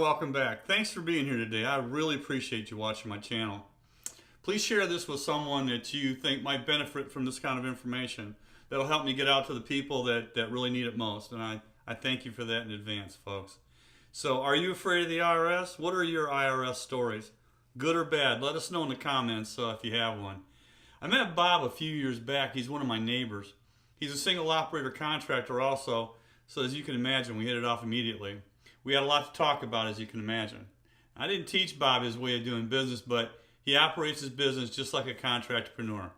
welcome back. Thanks for being here today. I really appreciate you watching my channel. Please share this with someone that you think might benefit from this kind of information. That'll help me get out to the people that really need it most. And I thank you for that in advance, folks. So, are you afraid of the IRS? What are your IRS stories? Good or bad? Let us know in the comments if you have one. I met Bob a few years back. He's one of my neighbors. He's a single operator contractor also. So as you can imagine, we hit it off immediately. We had a lot to talk about, as you can imagine. I didn't teach Bob his way of doing business, but he operates his business just like a contractorpreneur.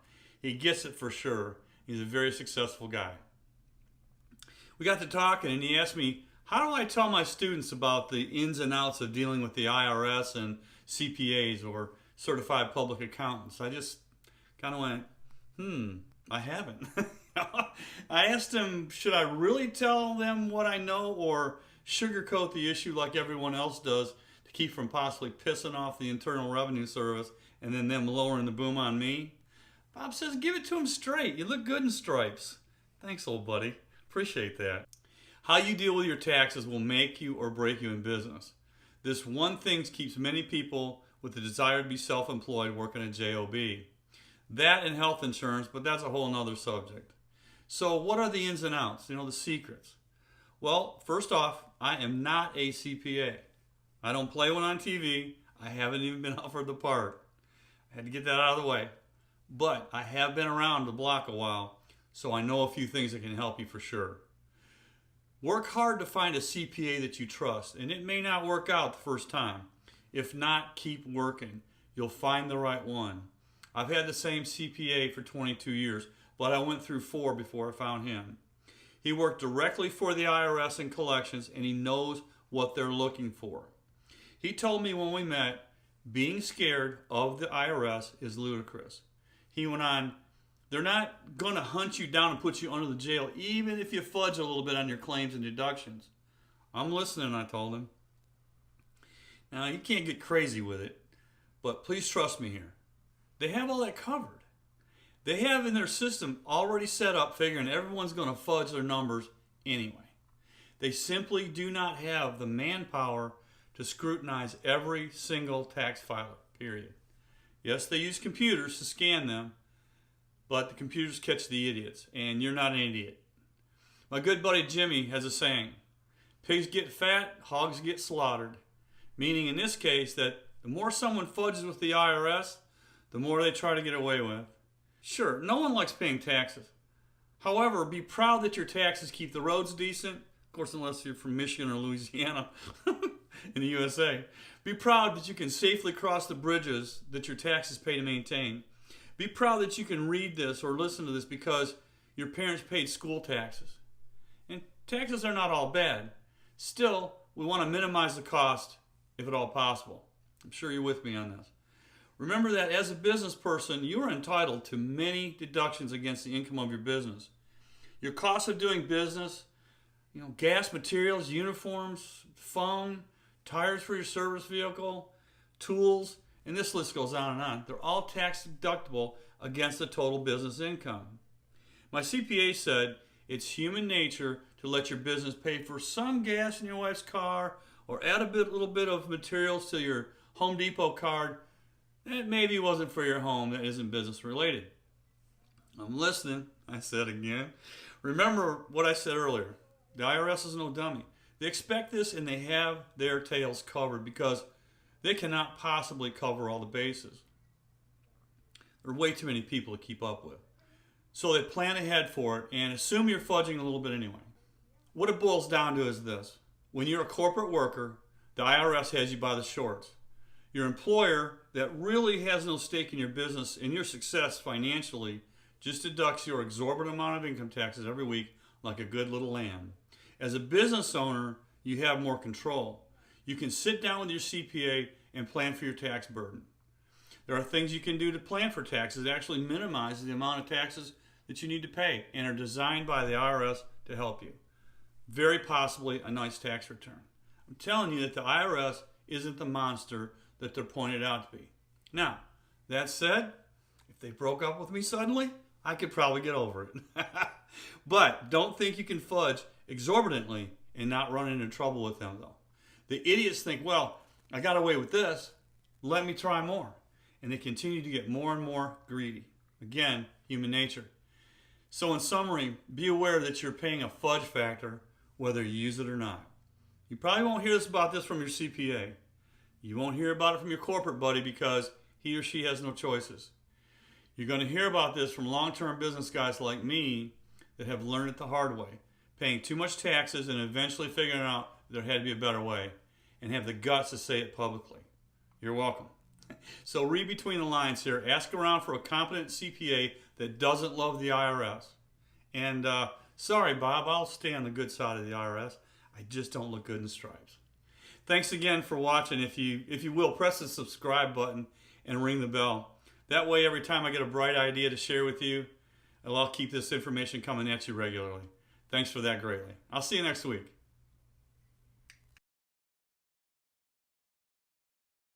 He gets it for sure. He's a very successful guy. We got to talking, and he asked me, how do I tell my students about the ins and outs of dealing with the IRS and CPAs or certified public accountants? I just kind of went, I haven't. I asked him, should I really tell them what I know or sugarcoat the issue like everyone else does to keep from possibly pissing off the Internal Revenue Service and then them lowering the boom on me? Bob says, give it to them straight. You look good in stripes. Thanks, old buddy. Appreciate that. How you deal with your taxes will make you or break you in business. This one thing keeps many people with the desire to be self-employed working a job. That and health insurance, but that's a whole nother subject. So what are the ins and outs, the secrets? Well, first off, I am not a CPA. I don't play one on TV. I haven't even been offered the part. I had to get that out of the way. But I have been around the block a while, so I know a few things that can help you for sure. Work hard to find a CPA that you trust, and it may not work out the first time. If not, keep working. You'll find the right one. I've had the same CPA for 22 years, but I went through 4 before I found him. He worked directly for the IRS and collections, and he knows what they're looking for. He told me when we met, being scared of the IRS is ludicrous. He went on, they're not going to hunt you down and put you under the jail, even if you fudge a little bit on your claims and deductions. I'm listening, I told him. Now, you can't get crazy with it, but please trust me here. They have all that covered. They have in their system already set up figuring everyone's going to fudge their numbers anyway. They simply do not have the manpower to scrutinize every single tax filer, period. Yes, they use computers to scan them, but the computers catch the idiots, and you're not an idiot. My good buddy Jimmy has a saying, pigs get fat, hogs get slaughtered. Meaning in this case that the more someone fudges with the IRS, the more they try to get away with. Sure, no one likes paying taxes. However, be proud that your taxes keep the roads decent. Of course, unless you're from Michigan or Louisiana in the USA. Be proud that you can safely cross the bridges that your taxes pay to maintain. Be proud that you can read this or listen to this because your parents paid school taxes. And taxes are not all bad. Still, we want to minimize the cost if at all possible. I'm sure you're with me on this. Remember that as a business person, you are entitled to many deductions against the income of your business. Your cost of doing business, gas, materials, uniforms, phone, tires for your service vehicle, tools, and this list goes on and on. They're all tax deductible against the total business income. My CPA said it's human nature to let your business pay for some gas in your wife's car or add a little bit of materials to your Home Depot card that maybe wasn't for your home, that isn't business related. I'm listening, I said again. Remember what I said earlier. The IRS is no dummy. They expect this and they have their tails covered because they cannot possibly cover all the bases. There are way too many people to keep up with. So they plan ahead for it and assume you're fudging a little bit anyway. What it boils down to is this. When you're a corporate worker, the IRS has you by the shorts. Your employer that really has no stake in your business and your success financially just deducts your exorbitant amount of income taxes every week like a good little lamb. As a business owner, you have more control. You can sit down with your CPA and plan for your tax burden. There are things you can do to plan for taxes that actually minimize the amount of taxes that you need to pay and are designed by the IRS to help you. Very possibly a nice tax return. I'm telling you that the IRS isn't the monster that they're pointed out to be. Now, that said, if they broke up with me suddenly, I could probably get over it. But don't think you can fudge exorbitantly and not run into trouble with them, though. The idiots think, well, I got away with this, let me try more. And they continue to get more and more greedy. Again, human nature. So in summary, be aware that you're paying a fudge factor whether you use it or not. You probably won't hear about this from your CPA. You won't hear about it from your corporate buddy because he or she has no choices. You're going to hear about this from long-term business guys like me that have learned it the hard way, paying too much taxes and eventually figuring out there had to be a better way, and have the guts to say it publicly. You're welcome. So read between the lines here. Ask around for a competent CPA that doesn't love the IRS. And sorry, Bob, I'll stay on the good side of the IRS. I just don't look good in stripes. Thanks again for watching. If you will, press the subscribe button and ring the bell. That way, every time I get a bright idea to share with you, I'll keep this information coming at you regularly. Thanks for that greatly. I'll see you next week.